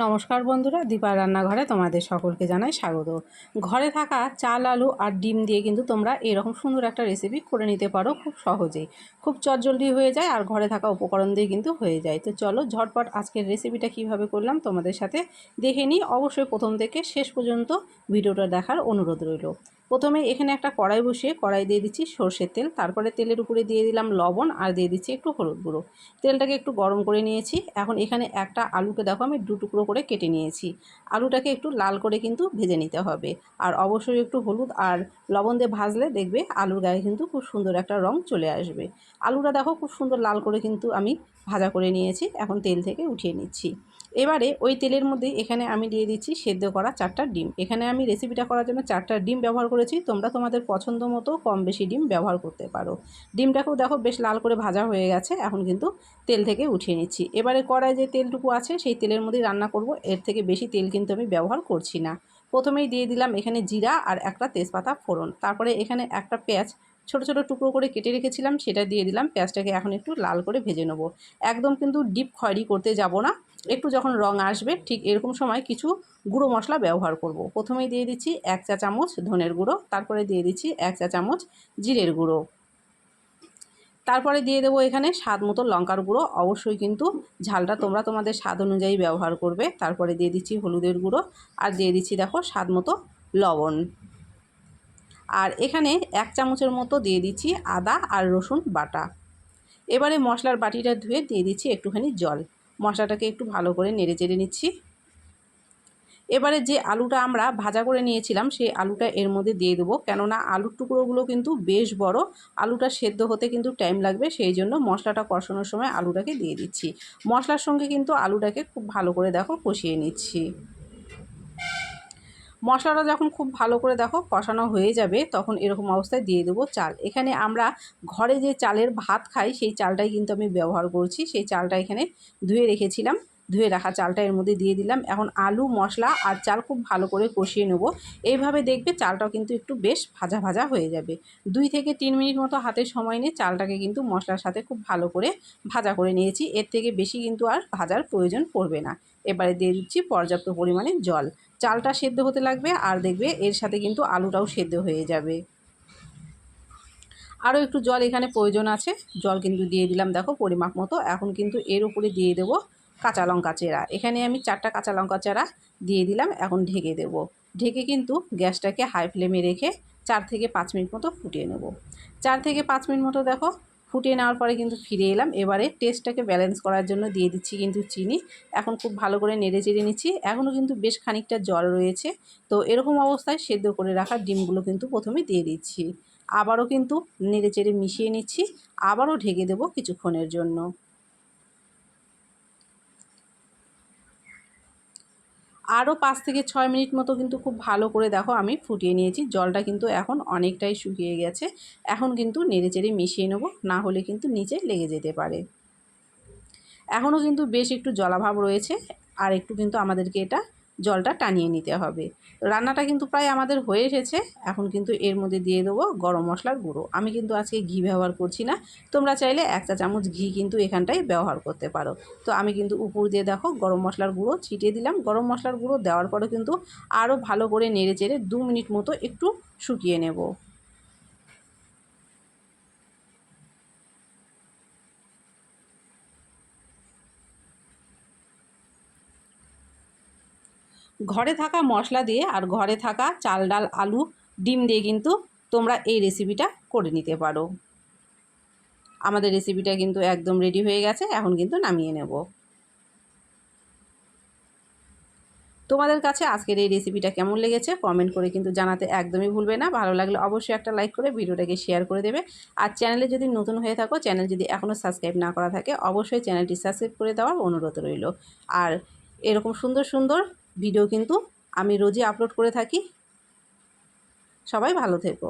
নমস্কার বন্ধুরা, দীপা রান্নাঘরে তোমাদের সকলকে জানাই স্বাগত। ঘরে থাকা চাল, আলু আর ডিম দিয়ে কিন্তু তোমরা এরকম সুন্দর একটা রেসিপি করে নিতে পারো খুব সহজেই। খুব চটজলদি হয়ে যায় আর ঘরে থাকা উপকরণ দিয়ে কিন্তু হয়ে যায়। তো চলো ঝটপট আজকের রেসিপিটা কিভাবে করলাম তোমাদের সাথে দেখে নিই। অবশ্যই প্রথম থেকে শেষ পর্যন্ত ভিডিওটা দেখার অনুরোধ রইল। প্রথমে এখানে একটা কড়াই বসিয়ে কড়াই দিয়ে দিচ্ছি সর্ষের তেল, তারপরে তেলের উপরে দিয়ে দিলাম লবণ আর দিয়ে দিচ্ছি একটু হলুদ গুঁড়ো। তেলটাকে একটু গরম করে নিয়েছি। এখন এখানে একটা আলুকে দেখো আমি দু টুকরো করে কেটে নিয়েছি। আলুটাকে একটু লাল করে কিন্তু ভেজে নিতে হবে। আর অবশ্যই একটু হলুদ আর লবণ দিয়ে ভাজলে দেখবে আলুর গায়ে কিন্তু খুব সুন্দর একটা রং চলে আসবে। আলুটা দেখো খুব সুন্দর লাল করে কিন্তু আমি ভাজা করে নিয়েছি। এখন তেল থেকে উঠিয়ে নিচ্ছি। এবারে ওই তেলের মধ্যে এখানে আমি দিয়ে দিচ্ছি সেদ্ধ করা 4টা ডিম। এখানে আমি রেসিপিটা করার জন্য 4টা ডিম ব্যবহার করেছি। তোমরা তোমাদের পছন্দ মতো কম বেশি ডিম ব্যবহার করতে পারো। ডিমটাকেও দেখো বেশ লাল করে ভাজা হয়ে গেছে। এখন কিন্তু তেল থেকে উঠিয়ে নিচ্ছি। এবারে কড়াই যে তেলটুকু আছে সেই তেলের মধ্যেই রান্না করব। এর থেকে বেশি তেল কিন্তু আমি ব্যবহার করছি না। প্রথমেই দিয়ে দিলাম এখানে জিরা আর একটা তেজপাতা ফোড়ন। তারপরে এখানে একটা পেঁয়াজ ছোট ছোট টুকরো করে কেটে রেখেছিলাম, সেটা দিয়ে দিলাম। পেঁয়াজটাকে এখন একটু লাল করে ভেজে নেব। একদম কিন্তু ডিপ খয়েরি করতে যাব না। একটু যখন রং আসবে ঠিক এরকম সময় কিছু গুঁড়ো মশলা ব্যবহার করব। প্রথমেই দিয়ে দিচ্ছি 1 চা চামচ ধনের গুঁড়ো, তারপরে দিয়ে দিচ্ছি 1 চা চামচ জিরের গুঁড়ো, তারপরে দিয়ে দেবো এখানে স্বাদ মতো লঙ্কার গুঁড়ো। অবশ্যই কিন্তু ঝালটা তোমরা তোমাদের স্বাদ অনুযায়ী ব্যবহার করবে। তারপরে দিয়ে দিচ্ছি হলুদের গুঁড়ো আর দিয়ে দিচ্ছি দেখো স্বাদ মতো লবণ। আর এখানে 1 চামচের মতো দিয়ে দিচ্ছি আদা আর রসুন বাটা। এবারে মশলার বাটিটা ধুয়ে দিয়ে দিচ্ছি একটুখানি জল। মশলাটাকে একটু ভালো করে নেড়ে চেড়ে নিচ্ছি। এবারে যে আলুটা আমরা ভাজা করে নিয়েছিলাম সেই আলুটা এর মধ্যে দিয়ে দেবো। কেননা আলুর টুকরোগুলো কিন্তু বেশ বড়, আলুটা সেদ্ধ হতে কিন্তু টাইম লাগবে। সেই জন্য মশলাটা কষানোর সময় আলুটাকে দিয়ে দিচ্ছি। মশলার সঙ্গে কিন্তু আলুটাকে খুব ভালো করে দেখো কষিয়ে নিচ্ছি। মশলাটা যখন খুব ভালো করে দেখো কষানো হয়ে যাবে তখন এরকম অবস্থায় দিয়ে দেবো চাল। এখানে আমরা ঘরে যে চালের ভাত খাই সেই চালটাই কিন্তু আমি ব্যবহার করছি। সেই চালটা এখানে ধুয়ে রেখেছিলাম। ধুয়ে রাখা চালটা এর মধ্যে দিয়ে দিলাম। এখন আলু, মশলা আর চাল খুব ভালো করে কষিয়ে নেব। এইভাবে দেখবে চালটাও কিন্তু একটু বেশ ভাজা ভাজা হয়ে যাবে। 2 থেকে 3 মিনিট মতো হাতে সময় নিয়ে চালটাকে কিন্তু মশলার সাথে খুব ভালো করে ভাজা করে নিয়েছি। এর থেকে বেশি কিন্তু আর ভাজার প্রয়োজন পড়বে না। এবারে দিয়ে দিচ্ছি পর্যাপ্ত পরিমাণে জল। চালটা সেদ্ধ হতে লাগবে আর দেখবে এর সাথে কিন্তু আলুটাও সেদ্ধ হয়ে যাবে। আরও একটু জল এখানে প্রয়োজন আছে। জল কিন্তু দিয়ে দিলাম দেখো পরিমাপ মতো। এখন কিন্তু এর উপরে দিয়ে দেব কাঁচা লঙ্কা চেরা। এখানে আমি 4টা কাঁচা লঙ্কা চেরা দিয়ে দিলাম। এখন ঢেকে দেব। ঢেকে কিন্তু গ্যাসটাকে হাই ফ্লেমে রেখে 4 থেকে 5 মিনিট মতো ফুটিয়ে নেব। 4 থেকে 5 মিনিট মতো দেখো ফুটিয়ে নেওয়ার পরে কিন্তু ফিরে এলাম। এবারে টেস্টটাকে ব্যালেন্স করার জন্য দিয়ে দিচ্ছি কিন্তু চিনি। এখন খুব ভালো করে নেড়ে চেড়ে নিচ্ছি। এখনও কিন্তু বেশ খানিকটা জল রয়েছে। তো এরকম অবস্থায় সেদ্ধ করে রাখা ডিমগুলো কিন্তু প্রথমে দিয়ে দিচ্ছি। আবারও কিন্তু নেড়ে চেড়ে মিশিয়ে নিচ্ছি। আবারও ঢেকে দেব কিছুক্ষণের জন্য। আরও 5 থেকে 6 মিনিট মতো কিন্তু খুব ভালো করে দেখো আমি ফুটিয়ে নিয়েছি। জলটা কিন্তু এখন অনেকটাই শুকিয়ে গেছে। এখন কিন্তু নেড়ে চেড়ে মিশিয়ে নেব, না হলে কিন্তু নিচে লেগে যেতে পারে। এখনও কিন্তু বেশ একটু জলাভাব রয়েছে। আর একটু কিন্তু আমাদেরকে এটা জলটা টানিয়ে নিতে হবে। রান্নাটা কিন্তু প্রায় আমাদের হয়ে এসেছে। এখন কিন্তু এর মধ্যে দিয়ে দেবো গরম মশলার গুঁড়ো। আমি কিন্তু আজকে ঘি ব্যবহার করছি না। তোমরা চাইলে 1 চা চামচ ঘি কিন্তু এখানটায় ব্যবহার করতে পারো। তো আমি কিন্তু উপর দিয়ে দেখো গরম মশলার গুঁড়ো ছিটিয়ে দিলাম। গরম মশলার গুঁড়ো দেওয়ার পরে কিন্তু আরও ভালো করে নেড়ে চেড়ে 2 মিনিট মতো একটু শুকিয়ে নেব। ঘরে থাকা মশলা দিয়ে আর ঘরে থাকা চাল, ডাল, আলু, ডিম দিয়ে কিন্তু তোমরা এই রেসিপিটা করে নিতে পারো। আমাদের রেসিপিটা কিন্তু একদম রেডি হয়ে গেছে। এখন কিন্তু নামিয়ে নেব। তোমাদের কাছে আজকের এই রেসিপিটা কেমন লেগেছে কমেন্ট করে কিন্তু জানাতে একদমই ভুলবে না। ভালো লাগলে অবশ্যই একটা লাইক করে ভিডিওটাকে শেয়ার করে দেবে। আর চ্যানেলে যদি নতুন হয়ে থাকো, চ্যানেল যদি এখনও সাবস্ক্রাইব না করা থাকে, অবশ্যই চ্যানেলটি সাবস্ক্রাইব করে দেওয়ার অনুরোধ রইল। আর এরকম সুন্দর সুন্দর ভিডিও কিন্তু আমি রোজই আপলোড করে থাকি। সবাই ভালো থেকো।